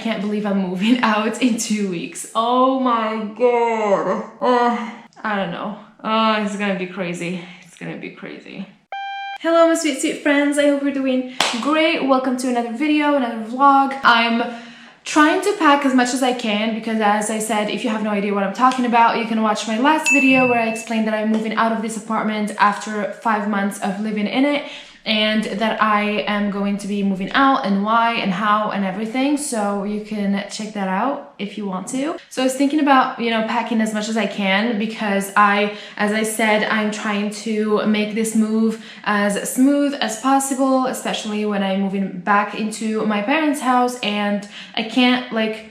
can't believe I'm moving out in 2 weeks. Oh my god. I don't know. It's gonna be crazy. It's gonna be crazy. Hello my sweet friends, I hope you're doing great. Welcome to another video, another vlog. I'm trying to pack as much as I can because, as I said, if you have no idea what I'm talking about, you can watch my last video where I explained that I'm moving out of this apartment after 5 months of living in it, and that I am going to be moving out and why and how and everything. So you can check that out if you want to. So I was thinking about, you know, packing as much as I can because as I said, I'm trying to make this move as smooth as possible, especially when I'm moving back into my parents' house and I can't like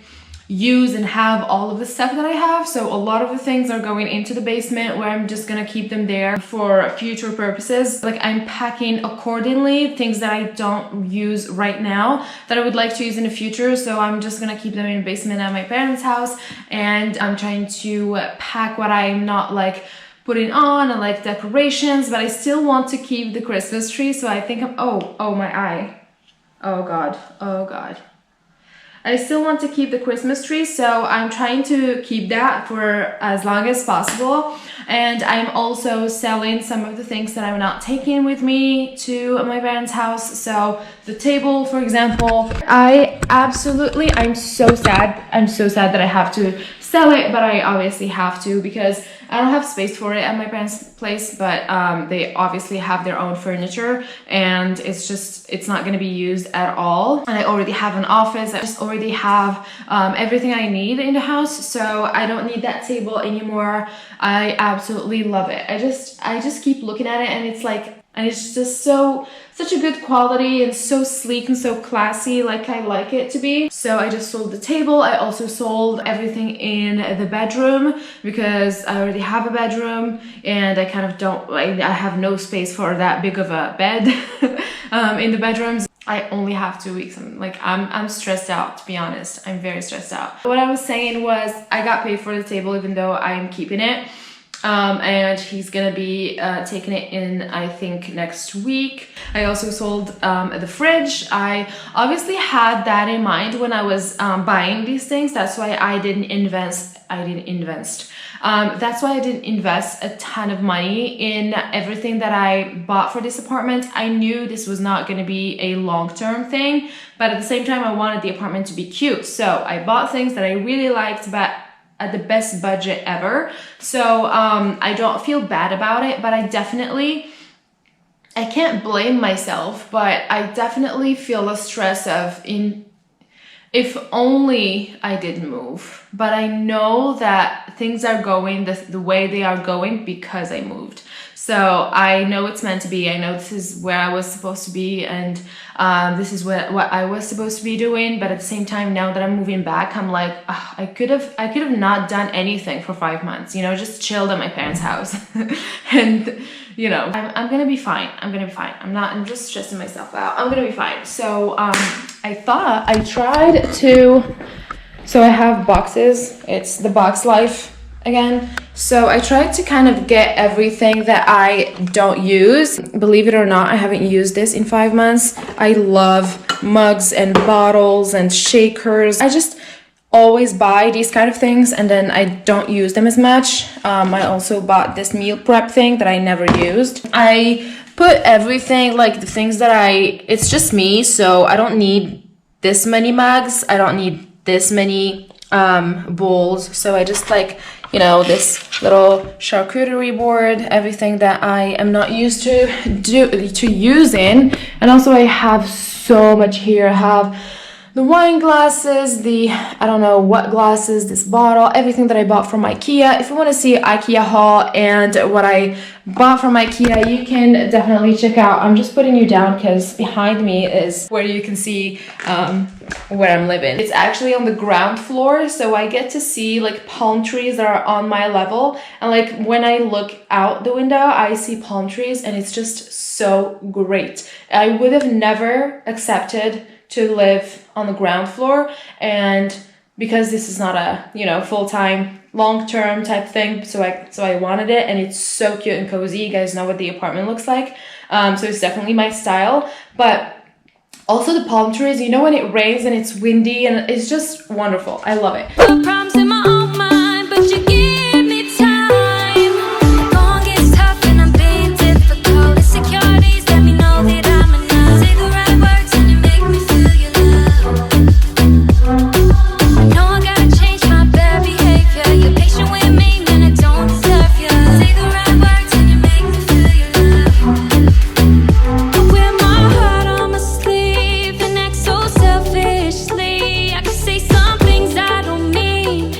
use and have all of the stuff that I have. So a lot of the things are going into the basement where I'm just gonna keep them there for future purposes. Like I'm packing accordingly, things that I don't use right now that I would like to use in the future. So I'm just gonna keep them in the basement at my parents' house, and I'm trying to pack what I'm not like putting on and like decorations, but I still want to keep the Christmas tree. So I think oh my eye. Oh God. I still want to keep the Christmas tree, so I'm trying to keep that for as long as possible. And I'm also selling some of the things that I'm not taking with me to my parents' house. So the table, for example, I'm so sad. I'm so sad that I have to sell it, but I obviously have to because I don't have space for it at my parents' place, but they obviously have their own furniture and it's not going to be used at all. And I already have an office. I just already have everything I need in the house, so I don't need that table anymore. I absolutely love it. I just keep looking at it, and it's like, and it's just such a good quality and so sleek and so classy, like I like it to be. So I just sold the table. I also sold everything in the bedroom because I already have a bedroom and I kind of I have no space for that big of a bed in the bedrooms. I only have 2 weeks. I'm stressed out, to be honest. I'm very stressed out. What I was saying was I got paid for the table even though I'm keeping it. And he's gonna be taking it in, I think, next week. I also sold the fridge. I obviously had that in mind when I was buying these things. That's why I didn't invest. That's why I didn't invest a ton of money in everything that I bought for this apartment. I knew this was not going to be a long-term thing, but at the same time, I wanted the apartment to be cute. So I bought things that I really liked, but at the best budget ever. So I don't feel bad about it, but I can't blame myself, but I definitely feel the stress of if only I didn't move. But I know that things are going the way they are going because I moved. So I know it's meant to be. I know this is where I was supposed to be, and this is what I was supposed to be doing. But at the same time, now that I'm moving back, I'm like, oh, I could have not done anything for 5 months. You know, just chilled at my parents' house, and you know, I'm gonna be fine. I'm just stressing myself out. I'm gonna be fine. So so I have boxes. It's the box life again. So I tried to kind of get everything that I don't use. Believe it or not, I haven't used this in 5 months. I love mugs and bottles and shakers. I just always buy these kind of things and then I don't use them as much. I also bought this meal prep thing that I never used. I put everything, like the things that it's just me, so I don't need this many mugs. I don't need this many bowls. So I just like, you know, this little charcuterie board, everything that I am not used to using. And also I have so much here. I have the wine glasses, I don't know what glasses, this bottle, everything that I bought from IKEA. If you want to see IKEA haul and what I bought from IKEA, you can definitely check out. I'm just putting you down because behind me is where you can see where I'm living. It's actually on the ground floor, so I get to see like palm trees that are on my level. And like when I look out the window, I see palm trees and it's just so great. I would have never accepted to live on the ground floor, and because this is not a, you know, full-time long-term type thing, so I wanted it, and it's so cute and cozy. You guys know what the apartment looks like, so it's definitely my style. But Also the palm trees, you know, when it rains and it's windy and it's just wonderful. I love it. Problems in my own mind, but you give me time. Long gets tough and I'm being difficult. Insecurities let me know that I'm enough. Say the right words and you make me feel your love. Know I gotta change my bad behavior. You're patient with me, man, I don't deserve you. Say the right words and you make me feel your love. I wear my heart on my sleeve and act so selfishly. I can say some things I don't mean,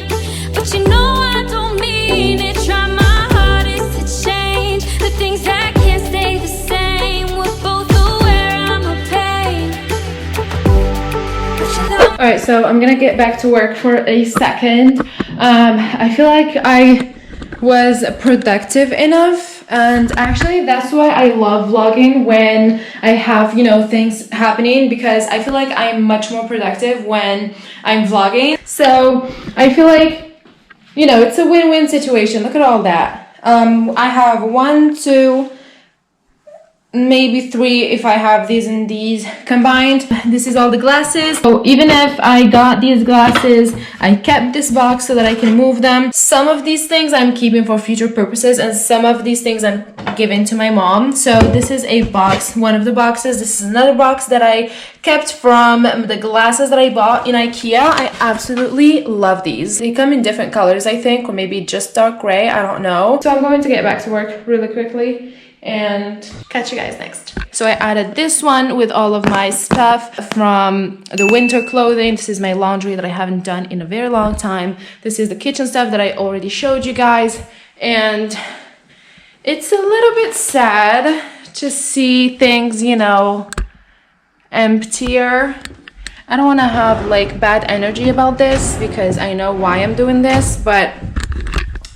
but you know I don't mean it. Try my hardest to change the things that can't stay the same. We're both aware I'm a pain, but you love. All right, so I'm gonna get back to work for a second. I feel like I was productive enough, and actually that's why I love vlogging when I have, you know, things happening, because I feel like I'm much more productive when I'm vlogging. So I feel like, you know, it's a win-win situation. Look at all that. I have 1, 2, maybe 3 if I have these and these combined. This is all the glasses. So even if I got these glasses, I kept this box so that I can move them. Some of these things I'm keeping for future purposes, and some of these things I'm giving to my mom. So this is a box, one of the boxes. This is another box that I kept from the glasses that I bought in IKEA. I absolutely love these. They come in different colors, I think, or maybe just dark gray, I don't know. So I'm going to get back to work really quickly and catch you guys next. So I added this one with all of my stuff from the winter clothing. This is my laundry that I haven't done in a very long time. This is the kitchen stuff that I already showed you guys, and it's a little bit sad to see things, you know, emptier. I don't want to have like bad energy about this because I know why I'm doing this, but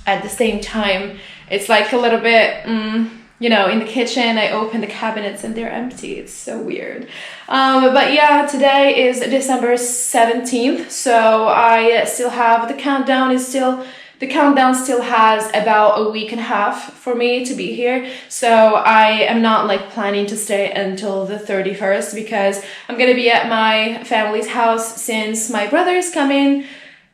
at the same time it's like a little bit you know, in the kitchen, I open the cabinets and they're empty. It's so weird. But yeah, today is December 17th. So I still have the countdown the countdown still has about a week and a half for me to be here. So I am not like planning to stay until the 31st because I'm gonna be at my family's house since my brother is coming.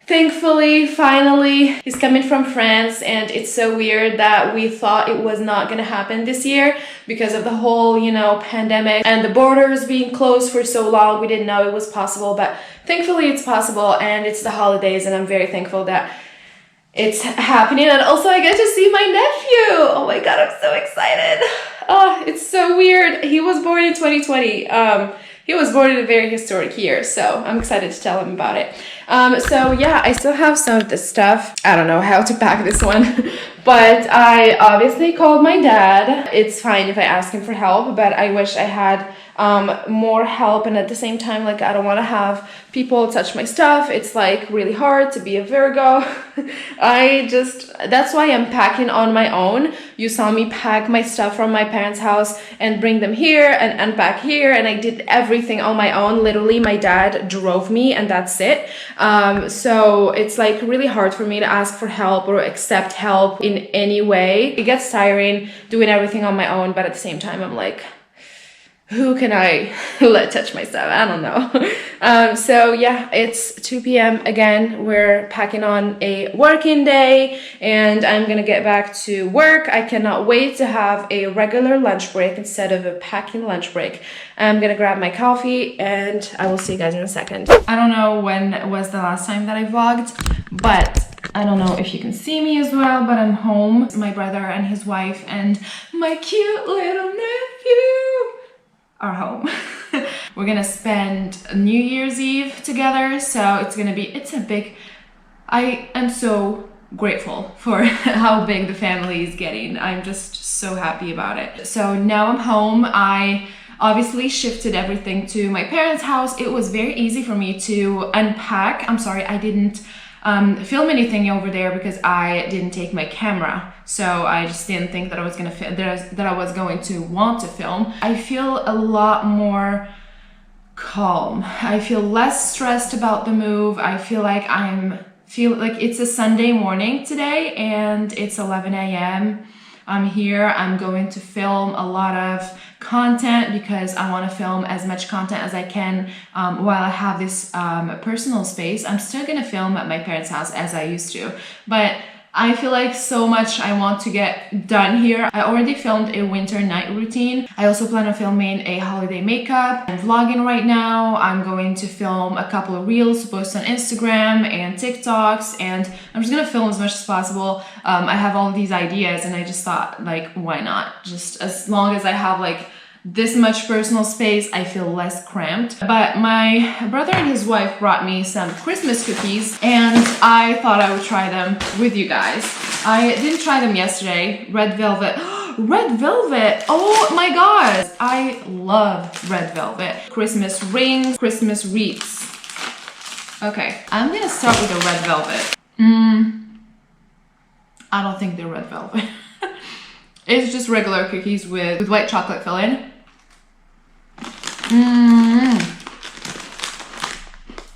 Thankfully, finally, he's coming from France, and it's so weird that we thought it was not gonna happen this year because of the whole, you know, pandemic and the borders being closed for so long. We didn't know it was possible, but thankfully it's possible, and it's the holidays, and I'm very thankful that it's happening. And also I get to see my nephew. Oh my God, I'm so excited. Oh, it's so weird. He was born in 2020. He was born in a very historic year, so I'm excited to tell him about it. So yeah, I still have some of this stuff. I don't know how to pack this one, but I obviously called my dad. It's fine if I ask him for help, but I wish I had more help, and at the same time, like, I don't want to have people touch my stuff. It's like really hard to be a Virgo. That's why I'm packing on my own. You saw me pack my stuff from my parents' house and bring them here and unpack here, and I did everything on my own. Literally, my dad drove me and that's it. So it's like really hard for me to ask for help or accept help in any way. It gets tiring doing everything on my own, but at the same time, I'm like, who can I let touch my stuff? I don't know. So yeah, it's 2 p.m. again. We're packing on a working day, and I'm gonna get back to work. I cannot wait to have a regular lunch break instead of a packing lunch break. I'm gonna grab my coffee, and I will see you guys in a second. I don't know when was the last time that I vlogged, but I don't know if you can see me as well, but I'm home. My brother and his wife and my cute little nephew are home. We're gonna spend New Year's Eve together, so I am so grateful for how big the family is getting. I'm just so happy about it. So now I'm home. I obviously shifted everything to my parents' house. It was very easy for me to unpack. I'm sorry, I didn't film anything over there because I didn't take my camera, so I just didn't think that I was going to want to film. I feel a lot more calm. I feel less stressed about the move. I feel like it's a Sunday morning today, and it's 11 a.m. I'm here. I'm going to film a lot of content because I want to film as much content as I can while I have this personal space. I'm still gonna film at my parents' house as I used to, but I feel like so much I want to get done here. I already filmed a winter night routine. I also plan on filming a holiday makeup. I'm vlogging right now. I'm going to film a couple of reels to post on Instagram and TikToks, and I'm just gonna film as much as possible. I have all of these ideas and I just thought, like, why not? Just as long as I have like this much personal space, I feel less cramped. But my brother and his wife brought me some Christmas cookies and I thought I would try them with you guys. I didn't try them yesterday. Red velvet. Red velvet! Oh my god! I love red velvet. Christmas rings, Christmas wreaths. Okay, I'm gonna start with the red velvet. I don't think they're red velvet. It's just regular cookies with white chocolate filling.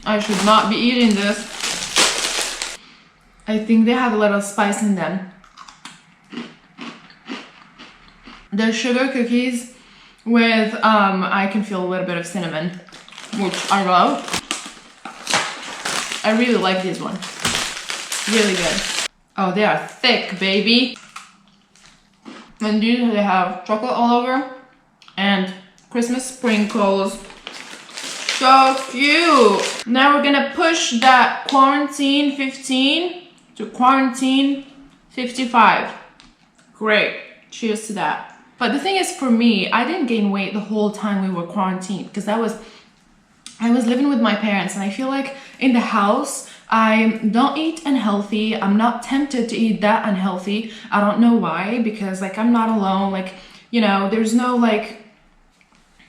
I should not be eating this. I think they have a little spice in them. They're sugar cookies with, I can feel a little bit of cinnamon, which I love. I really like this one. Really good. Oh, they are thick, baby. And these, they have chocolate all over and Christmas sprinkles. So cute. Now we're gonna push that quarantine 15 to quarantine 55. Great. Cheers to that. But the thing is, for me, I didn't gain weight the whole time we were quarantined because I was living with my parents, and I feel like in the house I don't eat unhealthy. I'm not tempted to eat that unhealthy. I don't know why, because like I'm not alone. Like, you know, there's no like,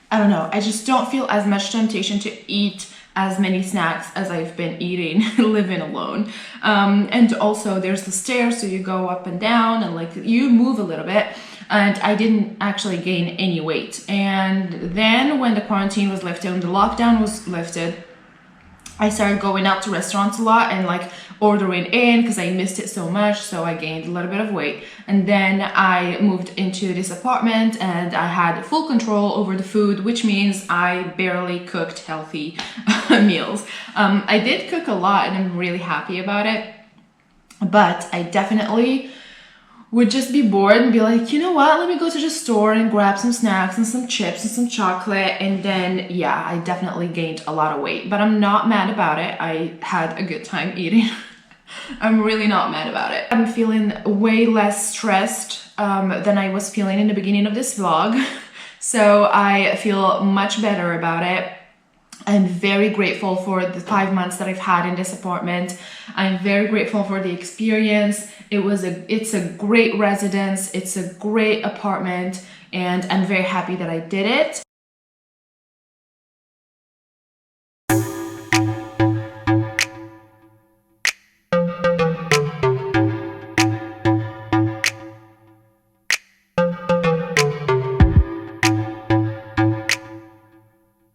I don't know. I just don't feel as much temptation to eat as many snacks as I've been eating living alone. And also there's the stairs, so you go up and down and like you move a little bit. And I didn't actually gain any weight. And then when the quarantine was lifted, when the lockdown was lifted, I started going out to restaurants a lot and like ordering in because I missed it so much. So I gained a little bit of weight. And then I moved into this apartment and I had full control over the food, which means I barely cooked healthy meals. I did cook a lot and I'm really happy about it. But I definitely would just be bored and be like, you know what, let me go to the store and grab some snacks and some chips and some chocolate. And then, yeah, I definitely gained a lot of weight, but I'm not mad about it. I had a good time eating. I'm really not mad about it. I'm feeling way less stressed than I was feeling in the beginning of this vlog. So I feel much better about it. I'm very grateful for the 5 months that I've had in this apartment. I'm very grateful for the experience. It's a great residence. It's a great apartment, and I'm very happy that I did it.